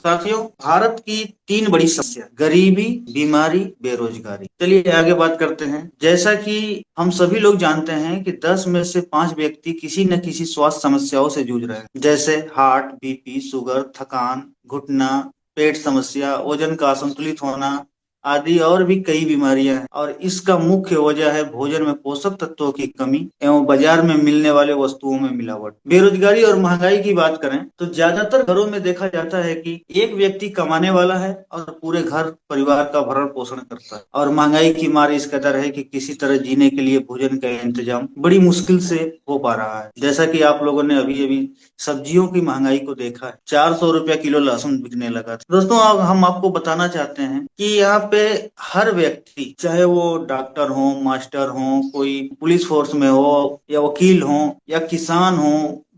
साथियों, भारत की तीन बड़ी समस्या, गरीबी, बीमारी, बेरोजगारी। चलिए आगे बात करते हैं। जैसा कि हम सभी लोग जानते हैं कि 10 में से 5 व्यक्ति किसी न किसी स्वास्थ्य समस्याओं से जूझ रहे हैं, जैसे हार्ट, बीपी, शुगर, थकान, घुटना, पेट समस्या, वजन का असंतुलित होना आदि और भी कई बीमारियां हैं। और इसका मुख्य वजह है भोजन में पोषक तत्वों की कमी एवं बाजार में मिलने वाले वस्तुओं में मिलावट। बेरोजगारी और महंगाई की बात करें तो ज्यादातर घरों में देखा जाता है कि एक व्यक्ति कमाने वाला है और पूरे घर परिवार का भरण पोषण करता है, और महंगाई की मार इस कदर है कि किसी तरह जीने के लिए भोजन का इंतजाम बड़ी मुश्किल से हो पा रहा है। जैसा कि आप लोगों ने अभी अभी सब्जियों की महंगाई को देखा है, 400 रुपया किलो लहसुन बिकने लगा था। दोस्तों, अब हम आपको बताना चाहते हैं कि यहाँ पे हर व्यक्ति, चाहे वो डॉक्टर हो, मास्टर हो, कोई पुलिस फोर्स में हो, या वकील हो, या किसान हो,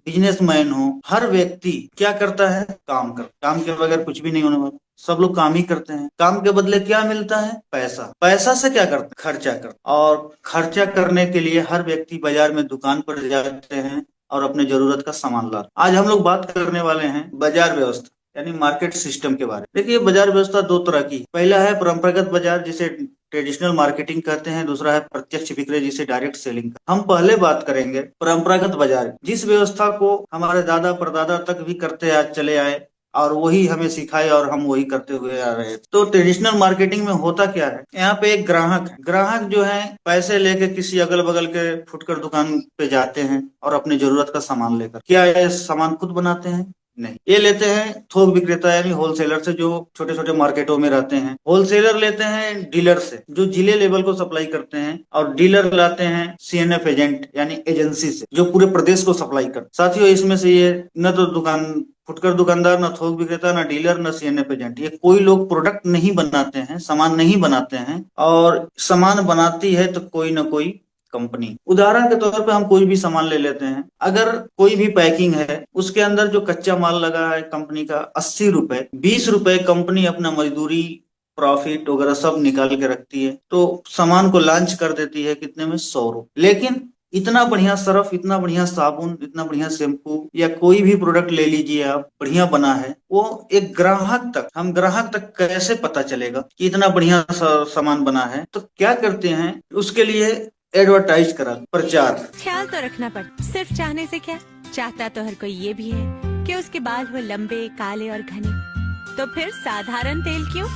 बिजनेसमैन हो, हर व्यक्ति क्या करता है? काम के बगैर कुछ भी नहीं होने वाला। सब लोग काम ही करते हैं। काम के बदले क्या मिलता है? पैसा। पैसा से क्या करते हैं? खर्चा करते हैं। और खर्चा करने के लिए हर व्यक्ति बाजार में दुकान पर जाते हैं और अपने जरूरत का सामान लाते हैं। आज हम लोग बात करने वाले हैं बाजार व्यवस्था यानी मार्केट सिस्टम के बारे में। देखिए, बाजार व्यवस्था दो तरह की। पहला है परंपरागत बाजार, जिसे ट्रेडिशनल मार्केटिंग कहते हैं। दूसरा है प्रत्यक्ष विक्रय, जिसे डायरेक्ट सेलिंग। हम पहले बात करेंगे परंपरागत बाजार, जिस व्यवस्था को हमारे दादा परदादा तक भी करते आज चले आए, और वही हमें सिखाए और हम वही करते हुए आ रहे हैं। तो ट्रेडिशनल मार्केटिंग में होता क्या है? यहाँ पे एक ग्राहक है। ग्राहक जो है पैसे लेके किसी अगल बगल के फुटकर दुकान पे जाते हैं और अपनी जरूरत का सामान लेकर, क्या ये सामान खुद बनाते हैं? नहीं, ये लेते हैं थोक विक्रेता यानी होलसेलर से, जो छोटे छोटे मार्केटों में रहते हैं। होलसेलर लेते हैं डीलर से, जो जिले लेवल को सप्लाई करते हैं, और डीलर लाते हैं सीएनएफ एजेंट यानी एजेंसी से, जो पूरे प्रदेश को सप्लाई करते। साथियों, इसमें से ये न तो दुकान फुटकर दुकानदार, न थोक विक्रेता, न डीलर, न सीएनएफ एजेंट, ये कोई लोग प्रोडक्ट नहीं बनाते हैं, सामान नहीं बनाते हैं। और सामान बनाती है तो कोई ना कोई कंपनी। उदाहरण के तौर पे हम कोई भी सामान ले लेते हैं। अगर कोई भी पैकिंग है, उसके अंदर जो कच्चा माल लगा है कंपनी का 80 रुपए, 20 रुपए कंपनी अपना मजदूरी, प्रॉफिट वगैरह सब निकाल के रखती है, तो सामान को लॉन्च कर देती है कितने में? 100 रुपए। लेकिन इतना बढ़िया सर्फ, इतना बढ़िया साबुन, इतना बढ़िया शैम्पू, या कोई भी प्रोडक्ट ले लीजिए आप, बढ़िया बना है, वो एक ग्राहक तक, हम ग्राहक तक कैसे पता चलेगा कि इतना बढ़िया सामान बना है? तो क्या करते हैं उसके लिए? एडवर्टाइज करा, प्रचार। ख्याल तो रखना पड़ता, सिर्फ चाहने से क्या, चाहता तो हर कोई ये भी है कि उसके बाल हो लंबे, काले और घने। तो फिर साधारण तेल क्यों?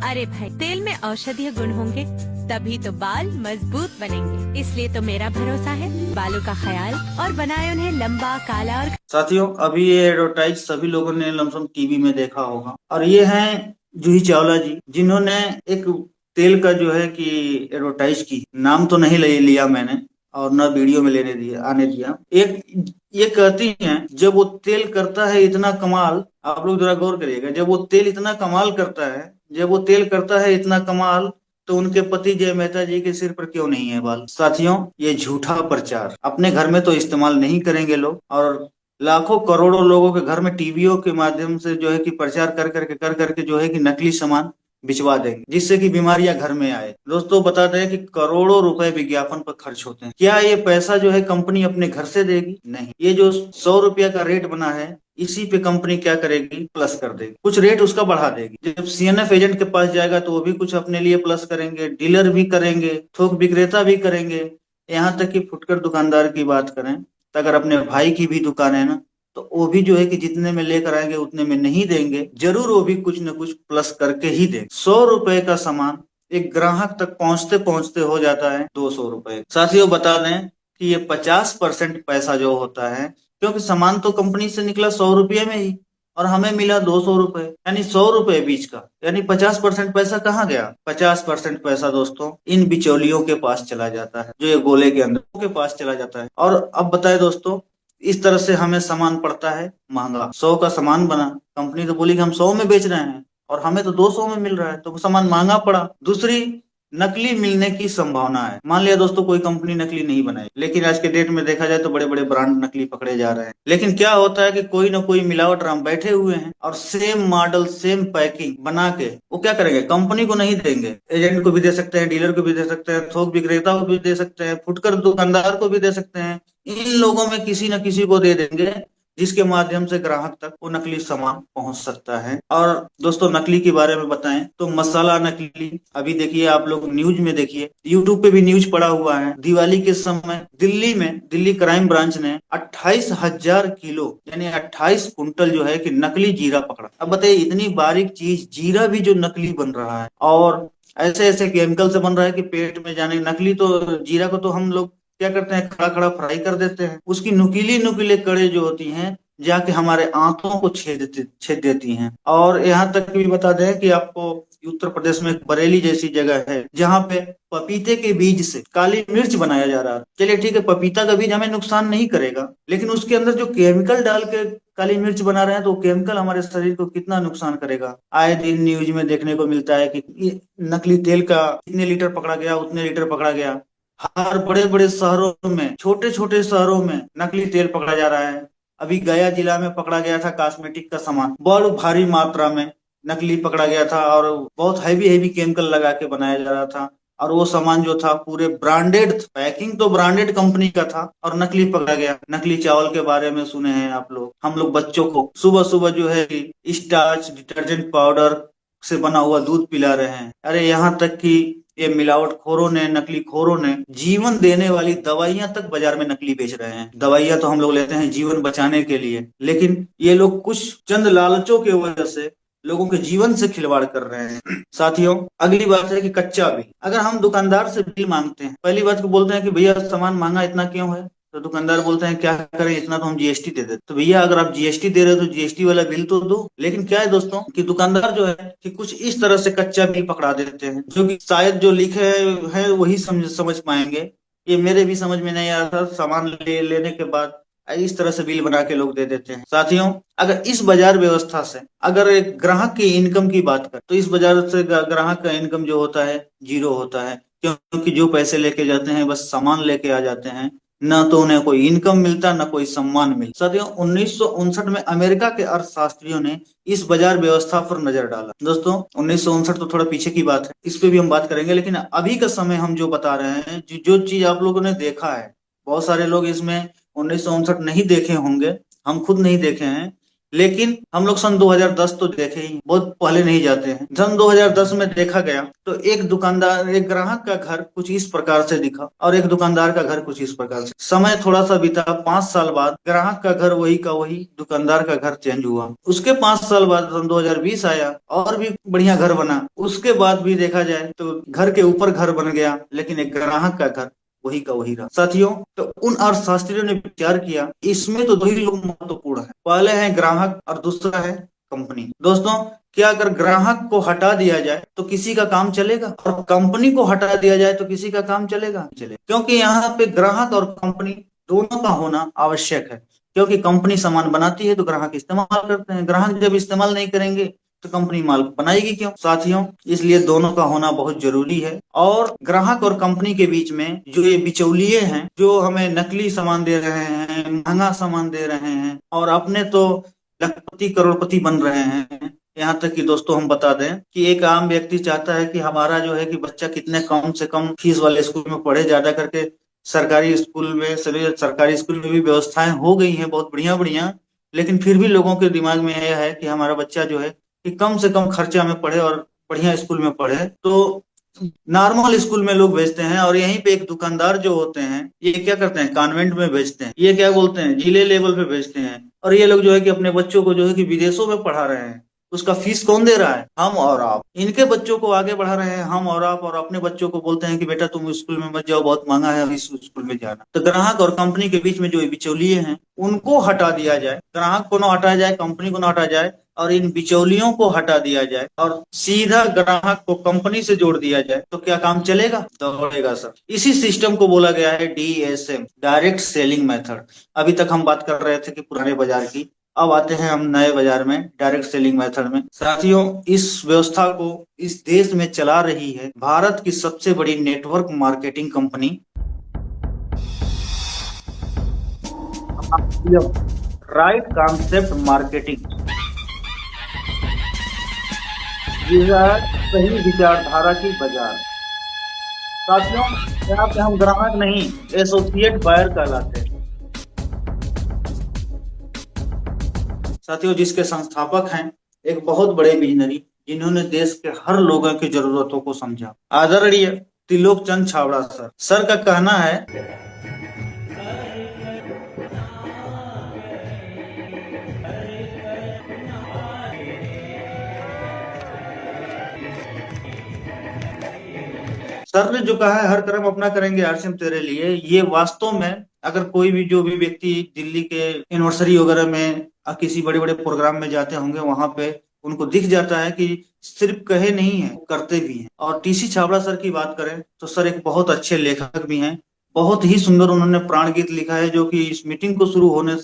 अरे भाई, तेल में औषधीय गुण होंगे, तभी तो बाल मजबूत बनेंगे। इसलिए तो मेरा भरोसा है बालों का ख्याल और बनाए उन्हें लंबा, काला और। साथियों, अभी ये एडवर्टाइज सभी लोगों ने लमसम टीवी में देखा होगा, और ये हैं जूही चावला जी, जिन्होंने एक तेल का जो है कि एडवर्टाइज की। नाम तो नहीं ले लिया मैंने, और न वीडियो में लेने दिया, आने दिया। एक ये कहती हैं, जब वो तेल करता है इतना कमाल, आप लोग जरा गौर करिएगा, जब वो तेल इतना कमाल करता है, जब वो तेल करता है इतना कमाल, तो उनके पति जय मेहता जी के सिर पर क्यों नहीं है बाल? साथियों, ये झूठा प्रचार। अपने घर में तो इस्तेमाल नहीं करेंगे लोग, और लाखों करोड़ों लोगों के घर में टीवियों के माध्यम से जो है कि प्रचार कर करके जो है कि नकली सामान बिचवा देंगे, जिससे कि बीमारियां घर में आए। दोस्तों, बता दें कि करोड़ों रुपए विज्ञापन पर खर्च होते हैं। क्या ये पैसा जो है कंपनी अपने घर से देगी? नहीं, ये जो 100 रुपया का रेट बना है, इसी पे कंपनी क्या करेगी? प्लस कर देगी, कुछ रेट उसका बढ़ा देगी। जब सीएनएफ एजेंट के पास जाएगा तो वो भी कुछ अपने लिए प्लस करेंगे, डीलर भी करेंगे, थोक विक्रेता भी करेंगे। यहाँ तक कि फुटकर दुकानदार की बात करें, तो अगर अपने भाई की भी दुकान है ना, तो वो भी जो है कि जितने में लेकर आएंगे उतने में नहीं देंगे, जरूर वो भी कुछ न कुछ प्लस करके ही देंगे। 100 रुपए का सामान एक ग्राहक तक पहुंचते पहुंचते हो जाता है 200 रुपए। साथियों, बता दें कि ये 50% पैसा जो होता है, क्योंकि सामान तो कंपनी से निकला 100 रुपये में ही, और हमें मिला 200 रुपए, यानी 100 रुपए बीच का, यानी 50% पैसा कहाँ गया? 50% पैसा दोस्तों इन बिचौलियों के पास चला जाता है, जो ये गोले के अंदर के पास चला जाता है। और अब बताए दोस्तों, इस तरह से हमें सामान पड़ता है महंगा। 100 का सामान बना, कंपनी तो बोली कि हम 100 में बेच रहे हैं, और हमें तो 200 में मिल रहा है, तो वो सामान महंगा पड़ा। दूसरी, नकली मिलने की संभावना है। मान लिया दोस्तों कोई कंपनी नकली नहीं बनाई, लेकिन आज के डेट में देखा जाए तो बड़े बड़े ब्रांड नकली पकड़े जा रहे हैं। लेकिन क्या होता है कि कोई ना कोई मिलावट राम बैठे हुए हैं, और सेम मॉडल, सेम पैकिंग बना के वो क्या करेंगे? कंपनी को नहीं देंगे, एजेंट को भी दे सकते हैं, डीलर को भी दे सकते हैं, थोक विक्रेता को भी दे सकते हैं, फुटकर दुकानदार को भी दे सकते हैं। इन लोगों में किसी न किसी को दे देंगे, जिसके माध्यम से ग्राहक तक वो नकली सामान पहुंच सकता है। और दोस्तों नकली के बारे में बताएं तो मसाला नकली, अभी देखिए आप लोग न्यूज में देखिए, यूट्यूब पे भी न्यूज पड़ा हुआ है, दिवाली के समय दिल्ली क्राइम ब्रांच ने 28,000 किलो यानी 28 कुंटल जो है कि नकली जीरा पकड़ा। अब बताइए इतनी बारीक चीज जीरा भी जो नकली बन रहा है, और ऐसे ऐसे केमिकल से बन रहा है कि पेट में जाने। नकली तो जीरा को तो हम लोग क्या करते हैं, खड़ा खड़ा फ्राई कर देते हैं, उसकी नुकीली नुकीले कड़े जो होती हैं जाके हमारे आंतों को छेद देती हैं। और यहाँ तक भी बता दें कि आपको उत्तर प्रदेश में एक बरेली जैसी जगह है जहाँ पे पपीते के बीज से काली मिर्च बनाया जा रहा है। चलिए ठीक है, पपीता का बीज हमें नुकसान नहीं करेगा, लेकिन उसके अंदर जो केमिकल डाल के काली मिर्च बना रहे हैं तो केमिकल हमारे शरीर को कितना नुकसान करेगा। आए दिन न्यूज में देखने को मिलता है कि नकली तेल का इतने लीटर पकड़ा गया, उतने लीटर पकड़ा गया। हर बड़े बड़े शहरों में, छोटे छोटे शहरों में नकली तेल पकड़ा जा रहा है। अभी गया जिला में पकड़ा गया था कॉस्मेटिक का सामान, बड़ भारी मात्रा में नकली पकड़ा गया था और बहुत हैवी हैवी केमिकल लगा के बनाया जा रहा था। और वो सामान जो था पूरे ब्रांडेड, पैकिंग तो ब्रांडेड कंपनी का था और नकली पकड़ा गया। नकली चावल के बारे में सुने हैं आप लोग, हम लोग बच्चों को सुबह सुबह जो है स्टार्च डिटर्जेंट पाउडर से बना हुआ दूध पिला रहे हैं। अरे यहाँ तक कि ये मिलावट खोरों ने, नकली खोरों ने जीवन देने वाली दवाइयां तक बाजार में नकली बेच रहे हैं। दवाइयां तो हम लोग लेते हैं जीवन बचाने के लिए, लेकिन ये लोग कुछ चंद लालचों की वजह से लोगों के जीवन से खिलवाड़ कर रहे हैं। साथियों अगली बात है कि कच्चा बिल। अगर हम दुकानदार से बिल मांगते हैं, पहली बात को बोलते हैं कि भैया सामान महंगा इतना क्यों है, तो दुकानदार बोलते हैं क्या करें, इतना तो हम जीएसटी दे देते। तो भैया अगर आप जीएसटी दे रहे हो तो जीएसटी वाला बिल तो दो। लेकिन क्या है दोस्तों कि दुकानदार जो है कि कुछ इस तरह से कच्चा बिल पकड़ा देते हैं जो कि शायद जो लिखे है वही समझ पाएंगे। ये मेरे भी समझ में नहीं आ रहा था, सामान लेने के बाद इस तरह से बिल बना के लोग दे देते हैं। साथियों अगर इस बाजार व्यवस्था से अगर एक ग्राहक की इनकम की बात करें तो इस बाजार से ग्राहक का इनकम जो होता है जीरो होता है, क्योंकि जो पैसे लेके जाते हैं बस सामान लेके आ जाते हैं, न तो उन्हें कोई इनकम मिलता न कोई सम्मान मिलता। साथियों 1959 में अमेरिका के अर्थशास्त्रियों ने इस बाजार व्यवस्था पर नजर डाला। दोस्तों 1959 तो थोड़ा पीछे की बात है, इस पे भी हम बात करेंगे, लेकिन अभी का समय हम जो बता रहे हैं, जो चीज आप लोगों ने देखा है, बहुत सारे लोग इसमें 1959 नहीं देखे होंगे, हम खुद नहीं देखे हैं, लेकिन हम लोग सन 2010 तो देखे ही, बहुत पहले नहीं जाते हैं। सन 2010 में देखा गया तो एक ग्राहक का घर कुछ इस प्रकार से दिखा और एक दुकानदार का घर कुछ इस प्रकार से। समय थोड़ा सा बीता, 5 साल बाद ग्राहक का घर वही का वही, दुकानदार का घर चेंज हुआ। उसके 5 साल बाद सन 2020 आया और भी बढ़िया घर बना। उसके बाद भी देखा जाए तो घर के ऊपर घर बन गया, लेकिन एक ग्राहक का घर वही का वही रहा। साथियों तो उन अर्थशास्त्रियों ने विचार किया इसमें तो दो ही लोग महत्वपूर्ण है, पहले है ग्राहक और दूसरा है कंपनी। दोस्तों क्या अगर ग्राहक को हटा दिया जाए तो किसी का काम चलेगा, और कंपनी को हटा दिया जाए तो किसी का काम चलेगा? क्योंकि यहाँ पे ग्राहक और कंपनी दोनों का होना आवश्यक है। क्योंकि कंपनी सामान बनाती है तो ग्राहक इस्तेमाल करते हैं, ग्राहक जब इस्तेमाल नहीं करेंगे तो कंपनी माल बनाएगी क्यों? साथियों इसलिए दोनों का होना बहुत जरूरी है। और ग्राहक और कंपनी के बीच में जो ये बिचौलिए हैं, जो हमें नकली सामान दे रहे हैं, महंगा सामान दे रहे हैं और अपने तो लखपति करोड़पति बन रहे हैं। यहाँ तक कि दोस्तों हम बता दें कि एक आम व्यक्ति चाहता है कि हमारा जो है कि बच्चा कितने कम से कम फीस वाले स्कूल में पढ़े, ज्यादा करके सरकारी स्कूल में, सरकारी स्कूल में भी व्यवस्थाएं हो गई हैं बहुत बढ़िया बढ़िया, लेकिन फिर भी लोगों के दिमाग में यह है कि हमारा बच्चा जो है कि कम से कम खर्चा में पढ़े और बढ़िया स्कूल में पढ़े, तो नॉर्मल स्कूल में लोग भेजते हैं। और यहीं पे एक दुकानदार जो होते हैं ये क्या करते हैं, कॉन्वेंट में भेजते हैं, ये क्या बोलते हैं, जिले लेवल पे भेजते हैं। और ये लोग जो है कि अपने बच्चों को जो है कि विदेशों में पढ़ा रहे हैं। उसका फीस कौन दे रहा है? हम और आप। इनके बच्चों को आगे बढ़ा रहे हैं हम और आप, और अपने बच्चों को बोलते हैं कि बेटा तुम स्कूल में मत जाओ, बहुत महंगा है इस स्कूल में जाना। तो ग्राहक और कंपनी के बीच में जो बिचौलिए हैं उनको हटा दिया जाए, ग्राहक को ना हटाया जाए, कंपनी को ना हटाया जाए, और इन बिचौलियों को हटा दिया जाए और सीधा ग्राहक को कंपनी से जोड़ दिया जाए, तो क्या काम चलेगा? दौड़ेगा सर। इसी सिस्टम को बोला गया है DSM, डायरेक्ट सेलिंग मेथड। अभी तक हम बात कर रहे थे कि पुराने बाजार की, अब आते हैं हम नए बाजार में, डायरेक्ट सेलिंग मेथड में। साथियों इस व्यवस्था को इस देश में चला रही है भारत की सबसे बड़ी network marketing company right concept marketing. सही विचारधारा की बाजार। साथियों यहाँ पे हम ग्राहक नहीं, एसोसिएट बायर कहलाते हैं। साथियों, जिसके संस्थापक हैं एक बहुत बड़े विजनरी, जिन्होंने देश के हर लोगों की जरूरतों को समझा, आदरणीय त्रिलोक चंद छाबड़ा सर। सर का कहना है, सर ने जो कहा है हर कर्म अपना करेंगे आरसीएम तेरे लिए, ये वास्तव में अगर कोई भी जो भी व्यक्ति दिल्ली के एनिवर्सरी वगैरह में किसी बड़े बड़े प्रोग्राम में जाते होंगे, वहां पे उनको दिख जाता है कि सिर्फ कहे नहीं है, करते भी हैं। और टीसी छाबड़ा सर की बात करें तो सर एक बहुत अच्छे लेखक भी हैं। बहुत ही सुंदर उन्होंने प्राण गीत लिखा है, जो कि इस मीटिंग को शुरू होने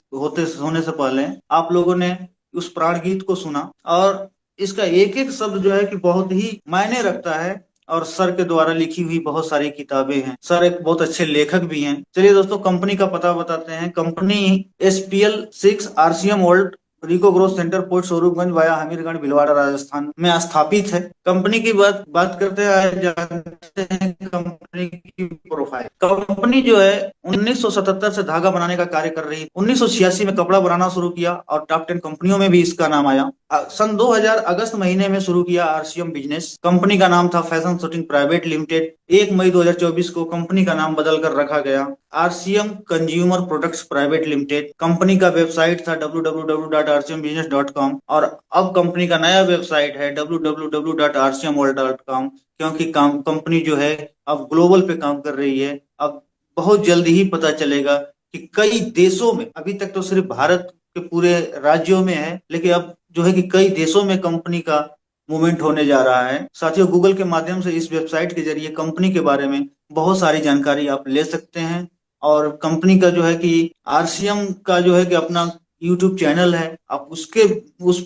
से पहले आप लोगों ने उस प्राण गीत को सुना, और इसका एक एक शब्द जो है कि बहुत ही मायने रखता है। और सर के द्वारा लिखी हुई बहुत सारी किताबें हैं। सर एक बहुत अच्छे लेखक भी हैं। चलिए दोस्तों, कंपनी का पता बताते हैं। Company SPL 6 RCM world RIICO growth centre, पोर्ट स्वरूपगंज वाया हमीरगढ़ भिलवाड़ा राजस्थान में स्थापित है। कंपनी की बात करते हैं, जानते हैं कंपनी की प्रोफाइल। कंपनी जो है 1977 से धागा बनाने का कार्य कर रही है। 1986 में कपड़ा बनाना शुरू किया और टॉप 10 कंपनियों में भी इसका नाम आया। सन 2000 अगस्त महीने में शुरू किया आरसीएम बिजनेस। कंपनी का नाम था फैशन शूटिंग प्राइवेट लिमिटेड। 1 मई 2024 को कंपनी का नाम बदल कर रखा गया RCM consumer products private limited. Company का वेबसाइट था www.rcmbusiness.com, और अब कंपनी का नया वेबसाइट है www.rcmworld.com, क्योंकि कंपनी जो है अब ग्लोबल पे काम कर रही है। अब बहुत जल्दी ही पता चलेगा कि कई देशों में, अभी तक तो सिर्फ भारत के पूरे राज्यों में है, लेकिन अब जो है कि कई देशों में कंपनी का मूवमेंट होने जा रहा है। साथियों, गूगल के माध्यम से इस वेबसाइट के जरिए कंपनी के बारे में बहुत सारी जानकारी आप ले सकते हैं। और कंपनी का जो है कि आरसीएम का जो है कि अपना यूट्यूब चैनल है, आप उस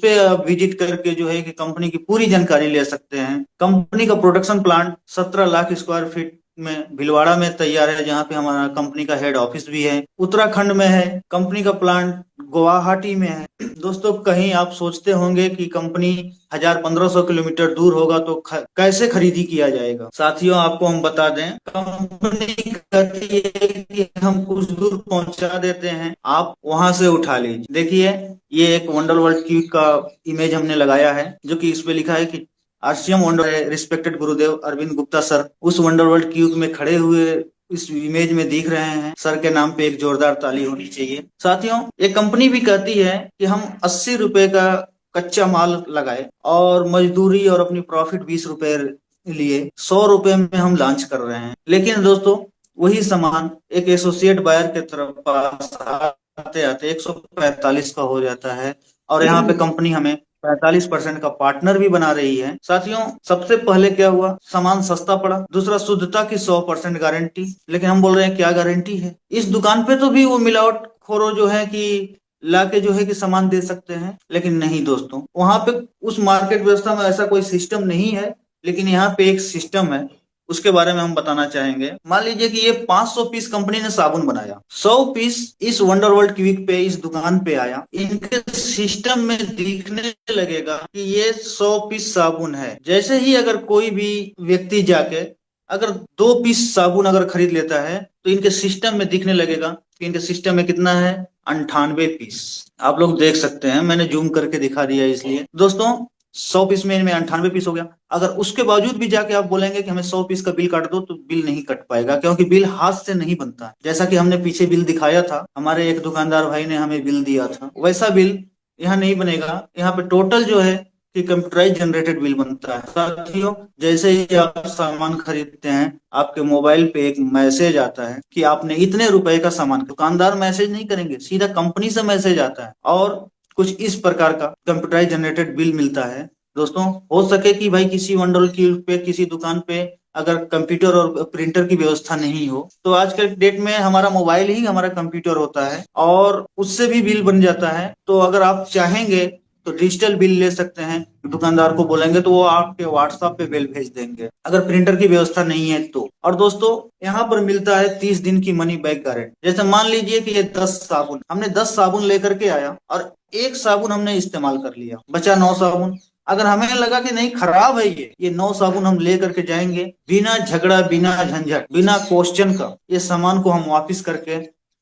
पे आप विजिट करके जो है कि कंपनी की पूरी जानकारी ले सकते हैं। कंपनी का production plant 17 lakh square feet में भीलवाड़ा में तैयार है, जहाँ पे हमारा कंपनी का हेड ऑफिस भी है। उत्तराखंड में है। कंपनी का प्लांट गुवाहाटी में है। दोस्तों, कहीं आप सोचते होंगे कि कंपनी 1000-1500 किलोमीटर दूर होगा तो कैसे खरीदी किया जाएगा। साथियों, आपको हम बता दें, कंपनी कहती है कि हम कुछ दूर पहुंचा देते हैं, आप वहां से उठा लीजिए। देखिए, ये एक वंडर वर्ल्ड क्यूब का इमेज हमने लगाया है, जो कि इस पे लिखा है कि आरसीएम वंडर रिस्पेक्टेड गुरुदेव अरविंद गुप्ता सर उस वंडर वर्ल्ड क्यूब में खड़े हुए इस इमेज में दिख रहे हैं। सर के नाम पे एक जोरदार ताली होनी चाहिए। साथियों, ये कंपनी भी कहती है कि हम 80 रुपए का कच्चा माल लगाए और मजदूरी और अपनी प्रॉफिट 20 रुपए लिए 100 रुपए में हम लॉन्च कर रहे हैं। लेकिन दोस्तों, वही सामान एक एसोसिएट बायर के तरफ पास आते आते 145 का हो जाता है, और यहाँ पे कंपनी हमें 45% का पार्टनर भी बना रही है। साथियों, सबसे पहले क्या हुआ, सामान सस्ता पड़ा। दूसरा, शुद्धता की 100% गारंटी। लेकिन हम बोल रहे हैं क्या गारंटी है, इस दुकान पे तो भी वो मिलावट खोरो जो है कि लाके जो है कि सामान दे सकते हैं। लेकिन नहीं दोस्तों, वहां पे उस मार्केट व्यवस्था में ऐसा कोई सिस्टम नहीं है। लेकिन यहाँ पे एक सिस्टम है, उसके बारे में हम बताना चाहेंगे। मान लीजिए कि ये 500 पीस कंपनी ने साबुन बनाया, 100 पीस इस वंडर वर्ल्ड क्विक पे, इस दुकान पे आया। इनके सिस्टम में दिखने लगेगा कि ये 100 पीस साबुन है। जैसे ही अगर कोई भी व्यक्ति जाके अगर 2 पीस साबुन अगर खरीद लेता है, तो इनके सिस्टम में दिखने लगेगा कि इनके सिस्टम में कितना है, 98 पीस। आप लोग देख सकते हैं, मैंने जूम करके दिखा दिया इसलिए। दोस्तों, 100 पीस में इनमें 98 पीस हो गया। अगर उसके बावजूद भी जाके आप बोलेंगे कि हमें 100 पीस का बिल काट दो, तो बिल नहीं कट पाएगा, क्योंकि बिल हाथ से नहीं बनता है। जैसा कि हमने पीछे बिल दिखाया था, हमारे एक दुकानदार भाई ने हमें बिल दिया था, वैसा बिल यहाँ नहीं बनेगा। यहाँ पे टोटल जो है कि कंप्यूटराइज जनरेटेड बिल बनता है। साथियों, जैसे ही आप सामान खरीदते हैं, आपके मोबाइल पे एक मैसेज आता है कि आपने इतने रुपए का सामान, दुकानदार मैसेज नहीं करेंगे, सीधा कंपनी से मैसेज आता है, और कुछ इस प्रकार का कंप्यूटराइज जनरेटेड बिल मिलता है। दोस्तों, हो सके कि भाई किसी वंडर क्यूब पे, किसी दुकान पे अगर कंप्यूटर और प्रिंटर की व्यवस्था नहीं हो, तो आज के डेट में हमारा मोबाइल ही हमारा कंप्यूटर होता है, और उससे भी बिल बन जाता है। तो अगर आप चाहेंगे तो डिजिटल बिल ले सकते हैं। दुकानदार को बोलेंगे तो वो आपके व्हाट्सएप पे बिल भेज देंगे, अगर प्रिंटर की व्यवस्था नहीं है तो। और दोस्तों, यहाँ पर मिलता है 30 दिन की मनी बैक गारंटी। जैसे मान लीजिए कि ये 10 साबुन, हमने 10 साबुन लेकर के आया और एक साबुन हमने इस्तेमाल कर लिया, बचा 9 साबुन। अगर हमें लगा कि नहीं, खराब है ये 9 साबुन हम लेकर के जाएंगे, बिना झगड़ा, बिना झंझट, बिना क्वेश्चन का ये सामान को हम वापस करके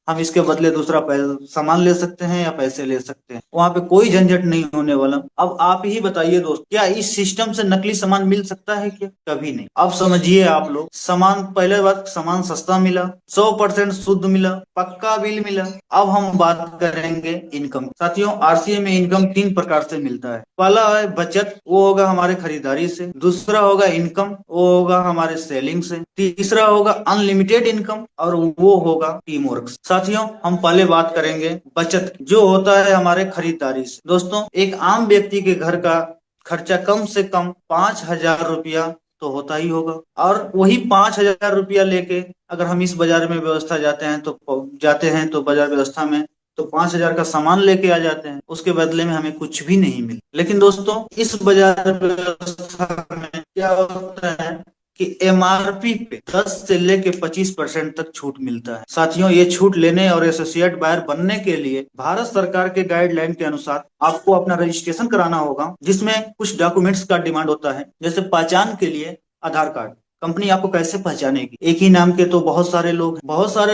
हम इसके बदले दूसरा सामान ले सकते हैं या पैसे ले सकते हैं, वहां पे कोई झंझट नहीं होने वाला। अब आप ही बताइए दोस्त, क्या इस सिस्टम से नकली सामान मिल सकता है क्या? कभी नहीं। अब समझिए आप लोग, सामान, पहले बात, सामान सस्ता मिला, 100% शुद्ध मिला, पक्का बिल मिला। अब हम बात करेंगे इनकम। साथियों, आरसीए में इनकम 3 प्रकार से मिलता है। पहला है बचत, वो होगा हमारे खरीदारी से। दूसरा होगा इनकम, वो होगा हमारे सेलिंग से। तीसरा होगा अनलिमिटेड इनकम, और वो होगा टीम वर्क। साथियों, हम पहले बात करेंगे बचत, जो होता है हमारे खरीदारी से। दोस्तों, एक आम व्यक्ति के घर का खर्चा कम से कम 5,000 रुपया तो होता ही होगा, और वही 5,000 रुपया लेके अगर हम इस बाजार में व्यवस्था जाते हैं तो बाजार व्यवस्था में तो 5,000 का सामान लेके आ जाते हैं, उसके बदले में हमें कुछ भी नहीं मिला। लेकिन दोस्तों, इस बाजार व्यवस्था में क्या होता है कि एमआरपी पे 10 से लेके 25% तक छूट मिलता है। साथियों, ये छूट लेने और एसोसिएट बायर बनने के लिए भारत सरकार के गाइडलाइन के अनुसार आपको अपना रजिस्ट्रेशन कराना होगा, जिसमें कुछ डॉक्यूमेंट्स का डिमांड होता है। जैसे पहचान के लिए आधार कार्ड। कंपनी आपको कैसे पहचानेगी? एक ही नाम के तो बहुत सारे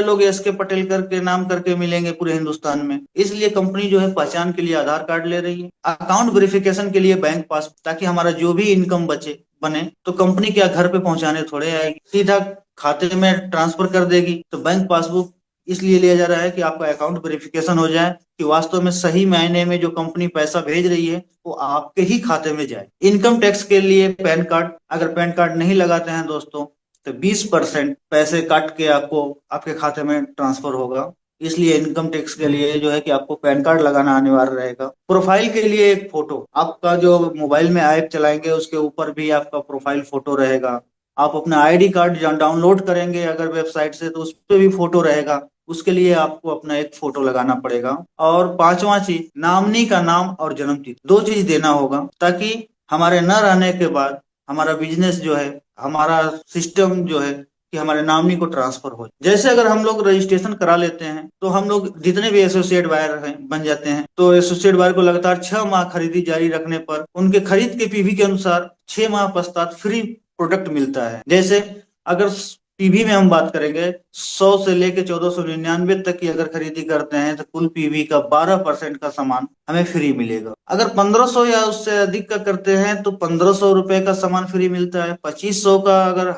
लोग एस के पटेल करके नाम करके मिलेंगे पूरे हिंदुस्तान में। इसलिए कंपनी जो है पहचान के लिए आधार कार्ड ले रही है। अकाउंट वेरिफिकेशन के लिए बैंक पास, ताकि हमारा जो भी इनकम बने तो कंपनी क्या घर पे पहुंचाने थोड़े आएगी, सीधा खाते में ट्रांसफर कर देगी। तो बैंक पासबुक इसलिए लिया जा रहा है कि आपका अकाउंट वेरिफिकेशन हो जाए, कि वास्तव में सही मायने में जो कंपनी पैसा भेज रही है वो आपके ही खाते में जाए। इनकम टैक्स के लिए पैन कार्ड, अगर पैन कार्ड नहीं लगाते हैं दोस्तों, तो 20% पैसे काट के आपको आपके खाते में ट्रांसफर होगा। इसलिए इनकम टैक्स के लिए जो है कि आपको पैन कार्ड लगाना अनिवार्य रहेगा। प्रोफाइल के लिए एक फोटो, आपका जो मोबाइल में ऐप चलाएंगे उसके ऊपर भी आपका प्रोफाइल फोटो रहेगा। आप अपना आईडी कार्ड डाउनलोड करेंगे अगर वेबसाइट से, तो उस पर भी फोटो रहेगा। उसके लिए आपको अपना एक फोटो लगाना पड़ेगा। और पांचवा चीज, नॉमिनी का नाम और जन्म तिथि, 2 चीज देना होगा, ताकि हमारे न रहने के बाद हमारा बिजनेस जो है, हमारा सिस्टम जो है कि हमारे नॉमिनी को ट्रांसफर हो। जैसे अगर हम लोग रजिस्ट्रेशन करा लेते हैं तो हम लोग जितने भी एसोसिएट बायर हैं बन जाते हैं, तो एसोसिएट बायर को लगातार 6 माह खरीदी जारी रखने पर उनके खरीद के पीवी के अनुसार 6 माह पश्चात फ्री प्रोडक्ट मिलता है। जैसे अगर पीवी में हम बात करेंगे, 100 से लेके 1499 तक की अगर खरीदी करते हैं तो कुल पीवी का 12% का सामान हमें फ्री मिलेगा। अगर 1500 या उससे अधिक का करते हैं तो 1500 रुपए का सामान फ्री मिलता है। 2500 का अगर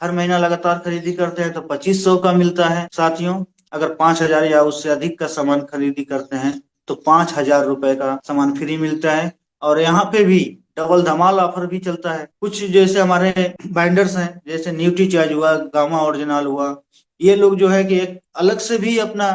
हर महीना लगातार खरीदी करते हैं तो 2500 का मिलता है। साथियों, अगर 5,000 या उससे अधिक का सामान खरीदी करते हैं तो 5,000 रुपए का सामान फ्री मिलता है। और यहाँ पे भी डबल धमाल ऑफर भी चलता है। कुछ जैसे हमारे बाइंडर्स हैं, जैसे न्यूट्री चार्ज हुआ, गामा ओरिजिनल हुआ, ये लोग जो है कि एक अलग से भी अपना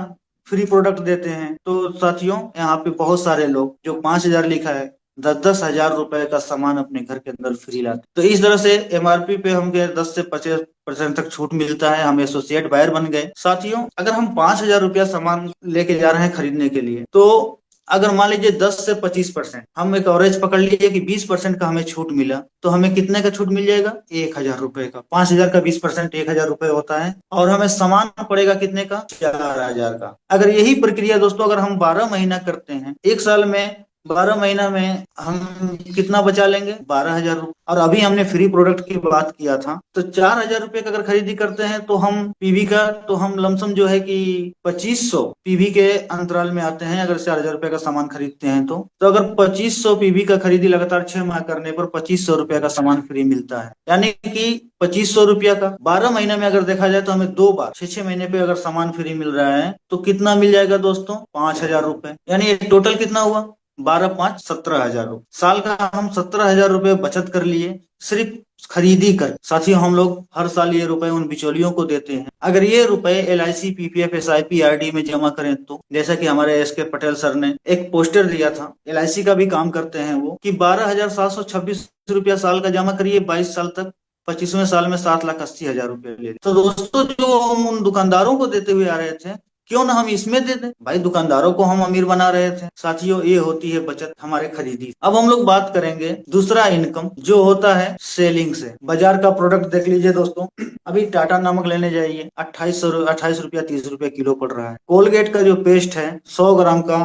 फ्री प्रोडक्ट देते हैं। तो साथियों, यहाँ पे बहुत सारे लोग जो 5,000 लिखा है, 10,000 रुपए का सामान अपने घर के अंदर फ्री लाते। तो इस तरह से एमआरपी पे हम 10 से 25% तक छूट मिलता है। हम एसोसिएट बायर बन गए। साथियों, अगर हम 5,000 रुपया सामान लेके जा रहे हैं खरीदने के लिए, तो अगर मान लीजिए 10 से 25%, हम एक एवरेज पकड़ लीजिए कि 20% का हमें छूट मिला, तो हमें कितने का छूट मिल जाएगा? 1,000 रुपए का। 5,000 का 20% 1,000 रुपए होता है, और हमें सामान पड़ेगा कितने का? 4,000 का। अगर यही प्रक्रिया दोस्तों अगर हम 12 महीना करते हैं, एक साल में 12 महीना में हम कितना बचा लेंगे? 12,000 रुपए। और अभी हमने फ्री प्रोडक्ट की बात किया था, तो 4,000 रुपए का अगर खरीदी करते हैं तो हम पीवी का, तो हम लमसम जो है कि 2500 पीवी के अंतराल में आते हैं। अगर 4,000 रुपए का सामान खरीदते हैं तो अगर 2500 पीवी का खरीदी लगातार 6 माह करने पर 2500 रुपए का सामान फ्री मिलता है। यानी कि 2500 रुपया का 12 महीने में अगर देखा जाए तो हमें 2 बार 6 महीने पे अगर सामान फ्री मिल रहा है तो कितना मिल जाएगा दोस्तों? 5,000 रुपए। यानी टोटल कितना हुआ? 12 5 17,000 रुपए। साल का हम 17,000 रुपए बचत कर लिए सिर्फ खरीदी कर। साथियों, हम लोग हर साल ये रुपए उन बिचौलियों को देते हैं। अगर ये रुपए LIC, PPF, SIP, RD में जमा करें तो, जैसा कि हमारे SK पटेल सर ने एक पोस्टर दिया था, LIC का भी काम करते हैं वो, कि 12,726 रुपया साल का जमा करिए 22 साल तक, 25वें साल में 7,80,000 रुपये ले। तो दोस्तों, जो हम उन दुकानदारों को देते हुए आ रहे थे, क्यों ना हम इसमें दे दें? भाई, दुकानदारों को हम अमीर बना रहे थे। साथियों, ये होती है बचत हमारे खरीदी। अब हम लोग बात करेंगे दूसरा इनकम, जो होता है सेलिंग से। बाजार का प्रोडक्ट देख लीजिए दोस्तों, अभी टाटा नमक लेने जाइए, 28 रुपया 30 रुपया किलो पड़ रहा है। कोलगेट का जो पेस्ट है 100 ग्राम का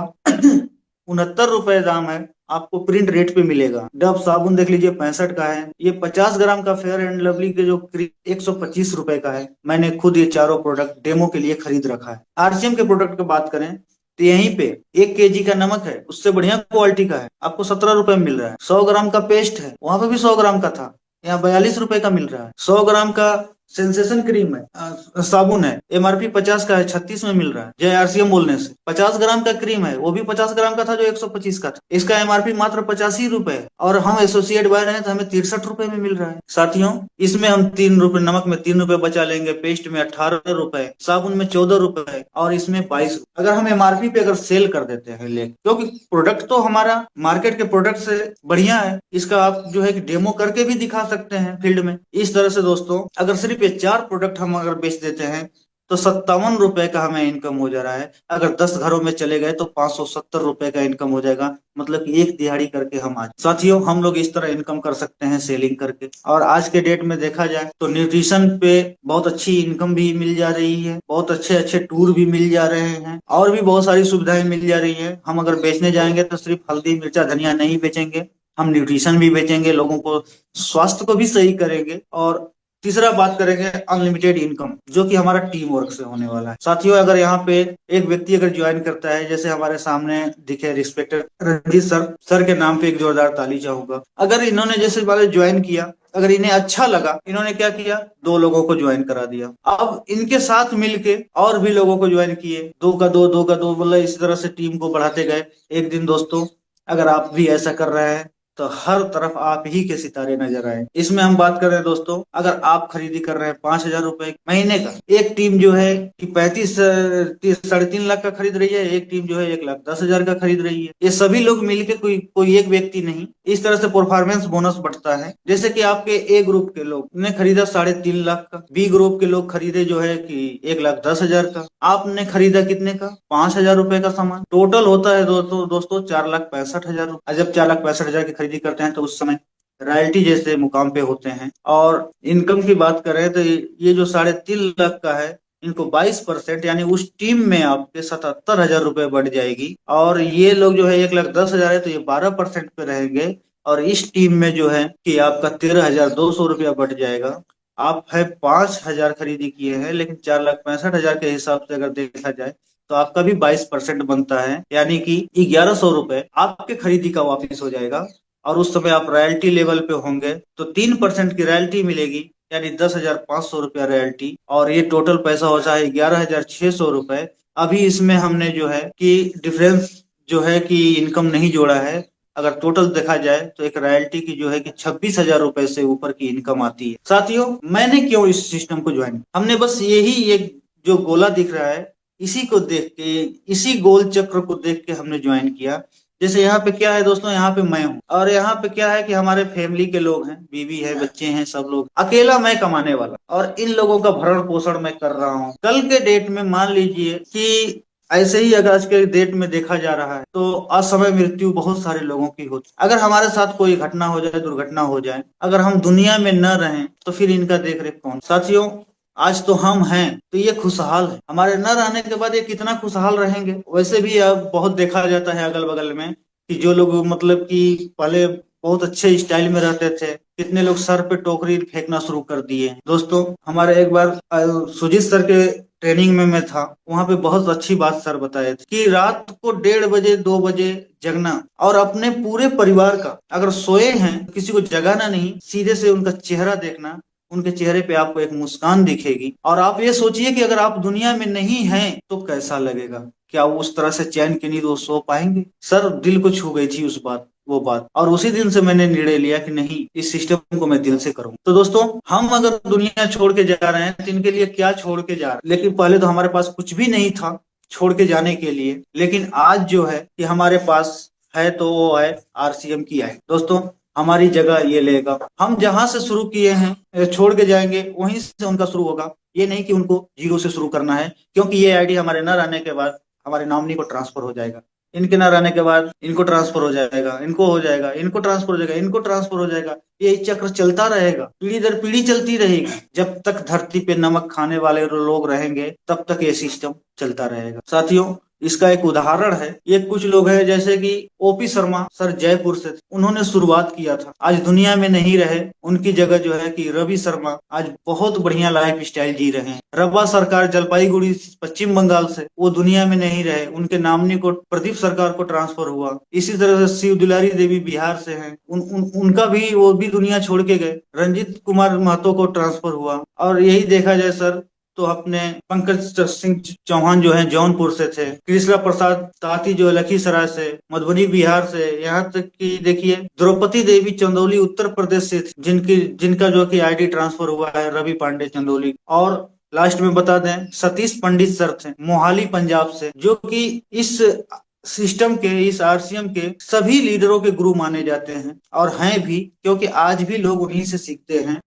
69 रुपए दाम है। आपको प्रिंट रेट पे मिलेगा। डव साबुन देख लीजिए 65 का है। ये 50 ग्राम का फेयर एंड लवली के जो 125 रुपए का है। मैंने खुद ये चारों प्रोडक्ट डेमो के लिए खरीद रखा है। आरसीएम के प्रोडक्ट की बात करें तो यहीं पे 1 केजी का नमक है, उससे बढ़िया क्वालिटी का है, आपको 17 रुपए में मिल रहा है। 100 ग्राम का पेस्ट है, वहां पे भी 100 ग्राम का था, यहाँ 42 रुपए का मिल रहा है। 100 ग्राम का सेंसेशन क्रीम है, साबुन है, एमआरपी 50 का है, 36 में मिल रहा है, जय आरसीएम बोलने से। 50 ग्राम का क्रीम है, वो भी 50 ग्राम का था जो 125 का था। इसका एमआरपी मात्र 85 रुपए है, और हम एसोसिएट बाय रहे हैं तो हमें 63 रुपए में मिल रहा है। साथियों, इसमें हम 3 रुपए, नमक में 3 रुपए बचा लेंगे, पेस्ट में 18 रुपए, साबुन में 14 रुपए, और इसमें 22। अगर हम एमआरपी पे अगर सेल कर देते हैं ले, क्योंकि प्रोडक्ट तो हमारा मार्केट के प्रोडक्ट से बढ़िया है, इसका आप जो है कि डेमो करके भी दिखा सकते हैं फील्ड में। इस तरह से दोस्तों, अगर सिर्फ ये 4 प्रोडक्ट हम अगर बेच देते हैं तो 57 रुपए का हमें इनकम हो जा रहा है। अगर 10 घरों में चले गए तो 570 रुपए का इनकम हो जाएगा, मतलब कि एक दिहाड़ी करके हम आज। साथियों, हम लोग इस तरह इनकम कर सकते हैं सेलिंग करके। और आज के डेट में देखा जाए तो न्यूट्रिशन पे बहुत अच्छी इनकम भी मिल जा रही है, बहुत अच्छे अच्छे टूर भी मिल जा रहे हैं, और भी बहुत सारी सुविधाएं मिल जा रही है। हम अगर बेचने जाएंगे तो सिर्फ हल्दी मिर्चा धनिया नहीं बेचेंगे, हम न्यूट्रिशन भी बेचेंगे, लोगों को स्वास्थ्य को भी सही करेंगे। और तीसरा बात करेंगे अनलिमिटेड इनकम, जो कि हमारा टीम वर्क से होने वाला है। साथियों, अगर यहाँ पे एक व्यक्ति अगर ज्वाइन करता है, जैसे हमारे सामने दिखे रिस्पेक्टेड रंजीत सर के नाम पे एक जोरदार ताली चाहूंगा। अगर इन्होंने जैसे वाले ज्वाइन किया, अगर इन्हें अच्छा लगा, इन्होंने क्या किया, 2 लोगों को ज्वाइन करा दिया। अब इनके साथ मिलके और भी लोगों को ज्वाइन किए, 2 का 2, 2 का 2, बोला, इसी तरह से टीम को बढ़ाते गए। एक दिन दोस्तों, अगर आप भी ऐसा कर रहे हैं तो हर तरफ आप ही के सितारे नजर आए। इसमें हम बात कर रहे हैं दोस्तों, अगर आप खरीदी कर रहे हैं 5,000 रुपए महीने का, एक टीम जो है कि 35-3.5 लाख का खरीद रही है, एक टीम जो है 1,10,000 का खरीद रही है। ये सभी लोग मिलके, कोई कोई एक व्यक्ति नहीं। इस तरह से परफॉर्मेंस बोनस बढ़ता है। जैसे कि आपके ए ग्रुप के लोग ने खरीदा 3.5 लाख का, बी ग्रुप के लोग खरीदे जो है कि 1,10,000 का, आपने खरीदा कितने का, 5,000 रुपए का सामान। टोटल होता है दोस्तों 4,65,000 रुपए। जब 4,65,000 की खरीदी करते हैं तो उस समय रॉयल्टी जैसे मुकाम पे होते हैं। और इनकम की बात करें तो ये जो 3.5 लाख का है, इनको 22% यानी उस टीम में आपके 77,000 रुपए बढ़ जाएगी। और ये लोग जो है 1,10,000 है तो ये 12% पे रहेंगे। और इस टीम में जो है कि आपका 13,200 रुपया बढ़ जाएगा। आप है 5,000 खरीदी किए हैं, लेकिन 4,65,000 के हिसाब से अगर देखा जाए तो आपका भी 22% बनता है, यानी कि 1,100 रुपए आपके खरीदी का वापिस हो जाएगा। और उस समय आप रॉयल्टी लेवल पे होंगे तो 3% की रॉयल्टी मिलेगी, यानी 10,500 रुपया रॉयल्टी। और ये टोटल पैसा हो जाए 11,600 रुपए। अभी इसमें हमने जो है कि डिफरेंस जो है कि इनकम नहीं जोड़ा है। अगर टोटल देखा जाए तो एक रॉयल्टी की जो है कि 26,000 रुपए से ऊपर की इनकम आती है। साथियों, मैंने क्यों इस सिस्टम को ज्वाइन, हमने बस यही एक जो गोला दिख रहा है, इसी को देख के, इसी गोल चक्र को देख के हमने ज्वाइन किया। जैसे यहाँ पे क्या है दोस्तों, यहाँ पे मैं हूँ, और यहाँ पे क्या है कि हमारे फैमिली के लोग हैं, बीवी है, बच्चे हैं, सब लोग। अकेला मैं कमाने वाला, और इन लोगों का भरण पोषण मैं कर रहा हूँ। कल के डेट में मान लीजिए कि ऐसे ही अगर आज के डेट में देखा जा रहा है तो असमय मृत्यु बहुत सारे लोगों की होती। अगर हमारे साथ कोई घटना हो जाए, दुर्घटना हो जाए, अगर हम दुनिया में न रहें तो फिर इनका देख रेख कौन। साथियों, आज तो हम हैं तो ये खुशहाल है, हमारे न रहने के बाद ये कितना खुशहाल रहेंगे। वैसे भी अब बहुत देखा जाता है अगल बगल में कि जो लोग मतलब कि पहले बहुत अच्छे स्टाइल में रहते थे, कितने लोग सर पे टोकरी फेंकना शुरू कर दिए। दोस्तों, हमारे एक बार सुजीत सर के ट्रेनिंग में मैं था, वहां पे बहुत अच्छी बात सर बताए थे कि रात को 1:30 2 बजे जगना, और अपने पूरे परिवार का, अगर सोए हैं किसी को जगाना नहीं, सीधे से उनका चेहरा देखना, उनके चेहरे पे आपको एक मुस्कान दिखेगी। और आप ये सोचिए कि अगर आप दुनिया में नहीं हैं तो कैसा लगेगा, क्या वो उस तरह से चैन की नींद वो सो पाएंगे। सर, दिल को छू गई थी वो बात, और उसी दिन से मैंने निर्णय लिया कि नहीं, इस सिस्टम को मैं दिल से करूँ। तो दोस्तों, हम अगर दुनिया छोड़ के जा रहे हैं तो इनके लिए क्या छोड़ के जा रहे हैं, लेकिन पहले तो हमारे पास कुछ भी नहीं था छोड़ के जाने के लिए, लेकिन आज जो है कि हमारे पास है तो वो है आरसीएम की आई। दोस्तों, हमारी जगह ये लेगा, हम जहां से शुरू किए हैं छोड़ के जाएंगे, वहीं से उनका शुरू होगा। ये नहीं कि उनको जीरो से शुरू करना है, क्योंकि ये आईडी हमारे न रहने के बाद हमारे नॉमिनी को ट्रांसफर हो जाएगा, इनके न रहने के बाद इनको ट्रांसफर हो जाएगा, इनको हो जाएगा, इनको ट्रांसफर हो जाएगा, इनको ट्रांसफर हो जाएगा। ये चक्र चलता रहेगा, पीढ़ी दर पीढ़ी चलती रहेगी। जब तक धरती पे नमक खाने वाले लोग रहेंगे तब तक ये सिस्टम चलता रहेगा। साथियों, इसका एक उदाहरण है, ये कुछ लोग हैं जैसे कि ओपी शर्मा सर जयपुर से थे, उन्होंने शुरुआत किया था, आज दुनिया में नहीं रहे, उनकी जगह जो है कि रवि शर्मा आज बहुत बढ़िया लाइफ स्टाइल जी रहे हैं। रब्बा सरकार जलपाईगुड़ी पश्चिम बंगाल से, वो दुनिया में नहीं रहे, उनके नामनी को प्रदीप सरकार को ट्रांसफर हुआ। इसी तरह से शिव दुलारी देवी बिहार से हैं, उनका भी वो भी दुनिया छोड़ के गए। रंजीत कुमार महतो को ट्रांसफर हुआ। और यही देखा जाए सर तो अपने पंकज सिंह चौहान जो है जौनपुर से थे, कृष्णा प्रसाद ताती जो है लखीसराय से, मधुबनी बिहार से, यहाँ तक कि देखिए द्रौपदी देवी चंदौली उत्तर प्रदेश से थी, जिनका जो कि आईडी ट्रांसफर हुआ है रवि पांडे चंदौली। और लास्ट में बता दें सतीश पंडित सर थे मोहाली पंजाब से, जो कि इस सिस्टम के, इस आरसीएम के सभी लीडरों के गुरु माने जाते हैं और हैं भी, क्योंकि आज भी लोग उन्हीं से सीखते हैं।